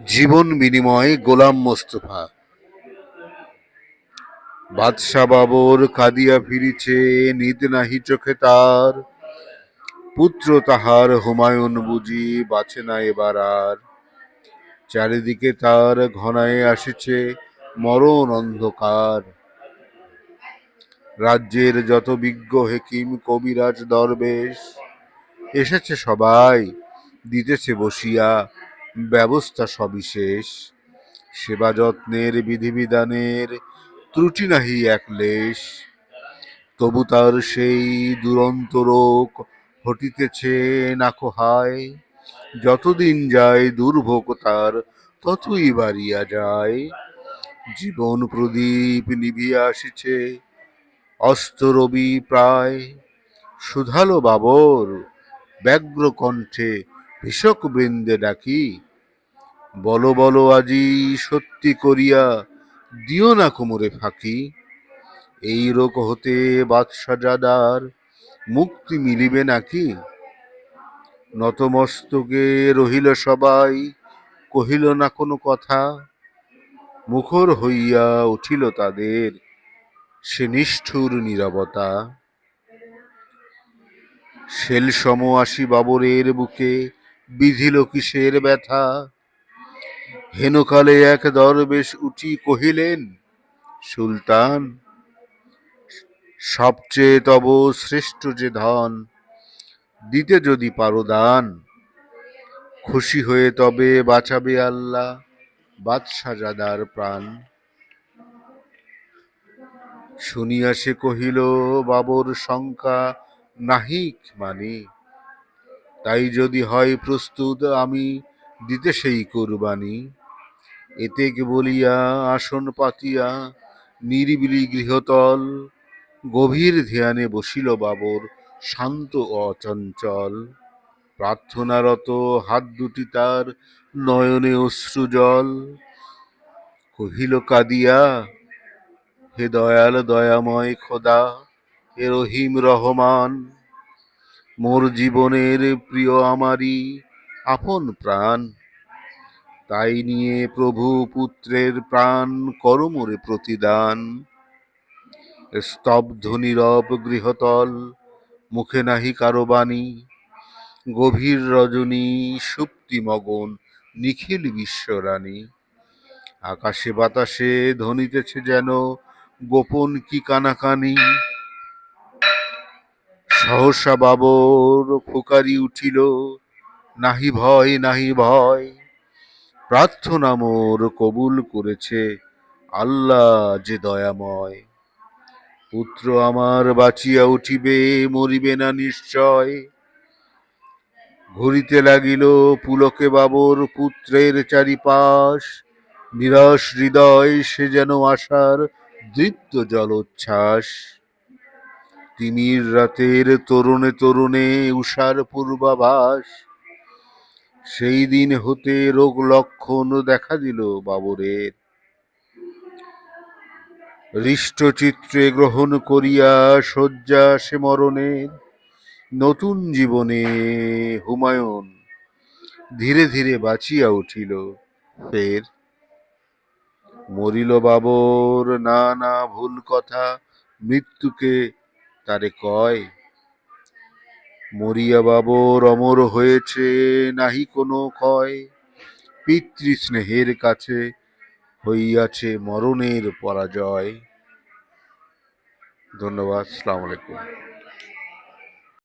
জীবন বিনিময়ে গোলাম মোস্তফা। বাদশা বাবর কাঁদিয়া ফিরিছে, নিদ নাহি চোখে তার। পুত্র তাহার হুমায়ুন বুঝি বাঁচে না এবার আর। চারিদিকে তার ঘনায়ে আসিছে মরণ অন্ধকার। রাজ্যের যত বিজ্ঞ হেকিম কবিরাজ দরবেশ এসেছে সবাই, দিতেছে বসিয়া ব্যবস্থা সবিশেষ। সেবা যত্নের বিধিবিধানের ত্রুটি নাহি এক লেশ। তবু তার সেই দুরন্ত রোগ হটিতেছে নাকো হায়। যতদিন যায় দুর্ভোগ তার ততই বাড়িয়া যায়। জীবন প্রদীপ নিভিয়া আসিছে, অস্ত রবি প্রায়। শুধালো বাবর ব্যগ্র কণ্ঠে কৃষক বৃন্দে ডাকি, বলো বলো আজি সত্যি করিয়া, দিও না কোমরে ফাঁকি। এই রোগ হতে বাদশাজাদার মুক্তি মিলিবে নাকি? নতমস্তকে রহিল সবাই, কহিল না কোনো কথা। মুখর হইয়া উঠিল তাদের সে নিষ্ঠুর নীরবতা। শেল সম আসি বাবরের বুকে বিধিল কিসের ব্যথা। হেনকালে এক দরবেশ উঠি কহিলেন, সুলতান সবচেয়ে তব শ্রেষ্ঠ যে ধন, দিতে যদি পারো দান, খুশি হয়ে তবে বাঁচাবে আল্লাহ বাদশাজাদার প্রাণ। শুনিয়া সে কহিল, বাবর শঙ্কা নাহিক মানি, তাই যদি হয় প্রস্তুত আমি দিতে সেই কুরবানি। এতেক বলিয়া আসন পাতিয়া নিরিবিলি গৃহতল, গভীর ধ্যানে বসিল বাবর শান্ত ও অচঞ্চল। প্রার্থনারত হাত দুটি তার নয়নে অশ্রুজল। কহিল কাঁদিয়া, হে দয়াল দয়াময় খোদা, হে রহিম রহমান, মোর জীবনের প্রিয় আমারই আপন প্রাণ। তাই নিয়ে প্রভু পুত্রের প্রাণ করো মোরে প্রতিদান। স্তব্ধ নীরব গৃহতল, মুখে নাহি কারো বাণী। গভীর রজনী সুপ্তি মগন নিখিল বিশ্বরানী। আকাশে বাতাসে ধ্বনিতেছে যেন গোপন কি কানাকানি। সহসা বাবর ফুকারি উঠিল, নাহি ভয় নাহি ভয়। প্রার্থনা মোর কবুল করেছে আল্লাহ যে দয়াময়। পুত্র আমার বাঁচিয়া উঠিবে, মরিবে না নিশ্চয়। ঘুরিতে লাগিল পুলকে বাবর পুত্রের চারিপাশ। নিরাশ হৃদয় সে যেন আশার দৃপ্ত জলোচ্ছ্বাস। তিমির রাতের তরুণে তরুণে উষার পূর্বাভাস। সেই দিন হতে রোগ লক্ষণ দেখা দিল বাবরের। হৃষ্টচিত্রে গ্রহণ করিয়া শয্যা সে মরণের। নতুন জীবনে হুমায়ুন ধীরে ধীরে বাঁচিয়া উঠিল ফের। মরিল বাবর না না ভুল কথা মৃত্যুকে তারে কয়। মরিয়া বাবর অমর হয়েছে নাহি কোনো ক্ষয়। পিতৃস্নেহের কাছে হইয়াছে মরণের পরাজয়। ধন্যবাদ। আসসালামু আলাইকুম।